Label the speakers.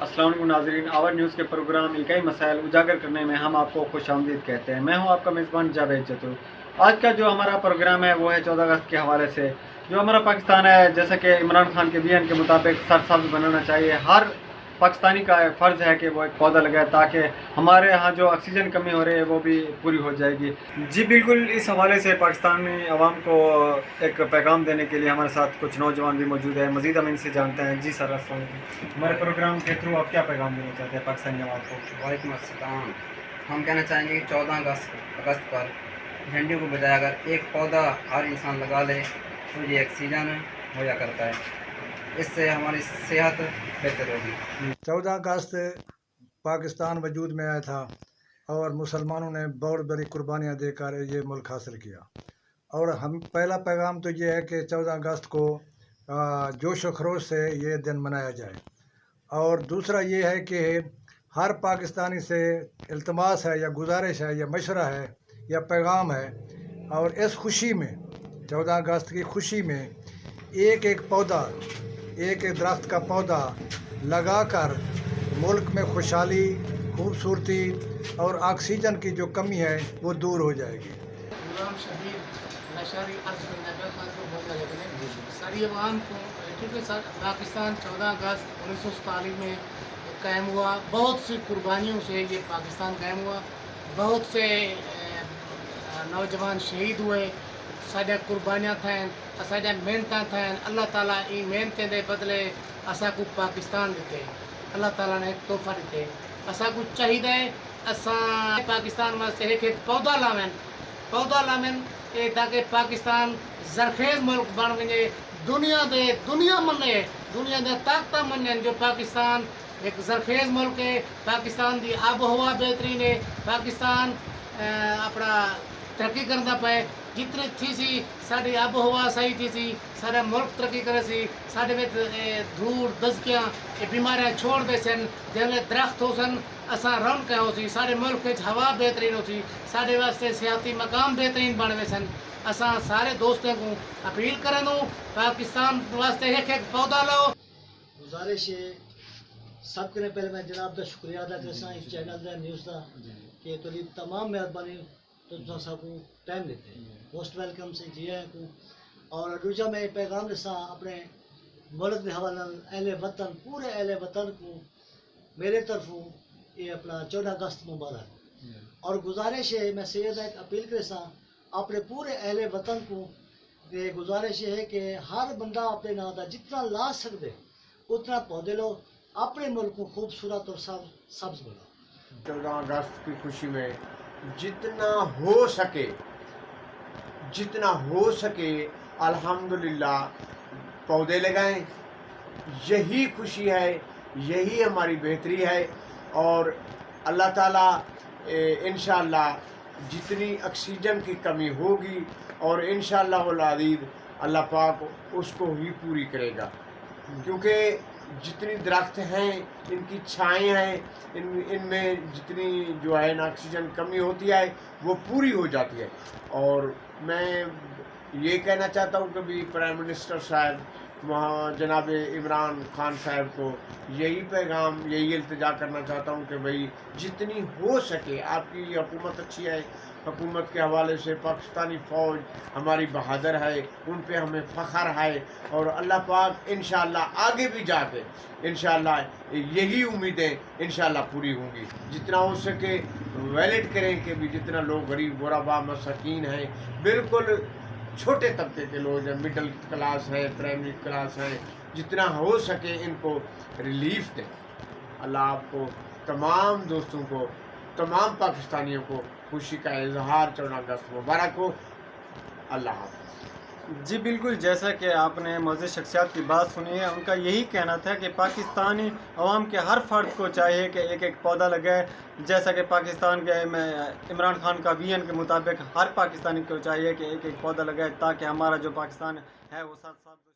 Speaker 1: अस्सलाम वालेकुम नाज़रीन, आवर न्यूज़ के प्रोग्राम इल्काई मसाइल उजागर करने में हम आपको खुशामदीद कहते हैं। मैं हूं आपका मेज़बान जावेद जतू। आज का जो हमारा प्रोग्राम है वो है 14 अगस्त के हवाले से। जो हमारा पाकिस्तान है, जैसा कि इमरान खान के बयान के मुताबिक सरसब्ज़ बनाना चाहिए। हर पाकिस्तानी का फ़र्ज़ है कि वो एक पौधा लगाए ताकि हमारे यहाँ जो ऑक्सीजन कमी हो रही है वो भी पूरी हो जाएगी। जी बिल्कुल, इस हवाले से पाकिस्तानी अवाम को एक पैगाम देने के लिए हमारे साथ कुछ नौजवान भी मौजूद है। मज़ीद हम इनसे जानते हैं। जी सर, अस्सलाम वालेकुम। हमारे प्रोग्राम के थ्रू आप क्या पैगाम देना चाहते हैं पाकिस्तानी अवाम को?
Speaker 2: वालेकुम अस्सलाम। हम कहना चाहेंगे कि 14 अगस्त पर झंडियों को बजाय अगर एक पौधा हर इंसान लगा ले तो ये ऑक्सीजन मुहैया करता है, इससे हमारी सेहत बेहतर होगी।
Speaker 3: 14 अगस्त पाकिस्तान वजूद में आया था और मुसलमानों ने बहुत बड़ी कुर्बानियाँ देकर ये मुल्क हासिल किया। और हम पहला पैगाम तो ये है कि 14 अगस्त को जोश व खरोश से ये दिन मनाया जाए। और दूसरा ये है कि हर पाकिस्तानी से इल्तमास है या गुजारिश है या मशवरा है या पैगाम है, और इस खुशी में 14 अगस्त की खुशी में एक एक पौधा, एक एक दरख्त का पौधा लगाकर मुल्क में खुशहाली, खूबसूरती और ऑक्सीजन की जो कमी है वो दूर हो जाएगी।
Speaker 4: सारी अवाम को, क्योंकि पाकिस्तान 14 अगस्त 1947 में कायम हुआ, बहुत सी कुर्बानियों से ये पाकिस्तान कायम हुआ। बहुत से नौजवान शहीद हुए, साढ़े कुर्बानियाँ थैन, साढ़े मेहनत थैन। अल्लाह ताला इन मेहनतें दे बदले असा को पाकिस्तान देते, अल्लाह ताला ने एक तोहफा देते। असा को चाहिए असा पाकिस्तान वास्ते एक पौधा लावें ताकि पाकिस्तान जरखेज मुल्क बन वजे। दुनिया दे ताकत मने जो पाकिस्तान एक जरखेज मुल्क है। पाकिस्तान की आबो हवा बेहतरीन है। पाकिस्तान अपना तरक्की करता पे, जितनी थी सी साड़ी आबो हवा सही थी सी, सारा मुल्क तरक्की करे सी। साढ़े में धूड़ दसकियाँ बीमारियाँ छोड़ दे सन, जैसे दरख्त हो सन असा रौनक हो सी, सारे मुल्क हवा बेहतरीन हो सी, साढ़े वास्ते सियाती मकाम बेहतरीन बने सन। असा सारे दोस्तों को अपील करें पाकिस्तान वास्ते एक पौधा लो।
Speaker 5: गुजारिश है सब करने पहले मैं जनाब का शुक्रिया अदा करसा इस चैनल का न्यूज़ का कि तुरी तमाम मेहरबानी तो सबको टाइम देते मोस्ट वेलकम से जी है को। और दूसरा मैं पैगाम दिसा अपने मुल्क के हवाले अहले वतन, पूरे अहले वतन को मेरे तरफों ये अपना 14 अगस्त मुबारक। और गुजारिश है मैं सैयद एक अपील करसा अपने पूरे अहले वतन को, ये गुजारिश है कि हर बंदा अपने नाम का जितना ला सकते उतना पौधे लो, अपने मुल्क को खूबसूरत और सब्ज बनाओ।
Speaker 6: 14 अगस्त की खुशी में जितना हो सके अल्हम्दुलिल्लाह पौधे लगाएं। यही खुशी है, यही हमारी बेहतरी है। और अल्लाह ताला इंशाअल्लाह जितनी ऑक्सीजन की कमी होगी और इंशाअल्लाह अज़ीज़ अल्लाह पाक उसको ही पूरी करेगा, क्योंकि जितनी दरख्त हैं इनकी छाएँ हैं, इनमें जितनी जो है ना ऑक्सीजन कमी होती है वो पूरी हो जाती है। और मैं ये कहना चाहता हूँ कि भी प्राइम मिनिस्टर साहब वहाँ जनाब इमरान खान साहब को यही पैगाम, यही इल्तिजा करना चाहता हूँ कि भाई जितनी हो सके आपकी हुकूमत अच्छी है, हुकूमत के हवाले से पाकिस्तानी फ़ौज हमारी बहादुर है, उन पे हमें फ़ख्र है। और अल्लाह पाक इंशाअल्लाह आगे भी जाके इंशाअल्लाह यही उम्मीदें इंशाअल्लाह पूरी होंगी। जितना हो सके वैलिड करें कि भी जितना लोग गरीब गुरबा मसाकीन हैं, बिल्कुल छोटे तबके के लोग हैं, मिडिल क्लास है, प्राइमरी क्लास है, जितना हो सके इनको रिलीफ दें। अल्लाह आपको तमाम दोस्तों को, तमाम पाकिस्तानियों को खुशी का इजहार 14 अगस्त मुबारक हो। अल्लाह हाफ़िज़।
Speaker 1: जी बिल्कुल, जैसा कि आपने मोअज़्ज़ज़ शख्सियत की बात सुनी है, उनका यही कहना था कि पाकिस्तानी अवाम के हर फ़र्द को चाहिए कि एक एक पौधा लगाए। जैसा कि पाकिस्तान के इमरान खान का विजन के मुताबिक हर पाकिस्तानी को चाहिए कि एक एक पौधा लगाए ताकि हमारा जो पाकिस्तान है वो साथ साथ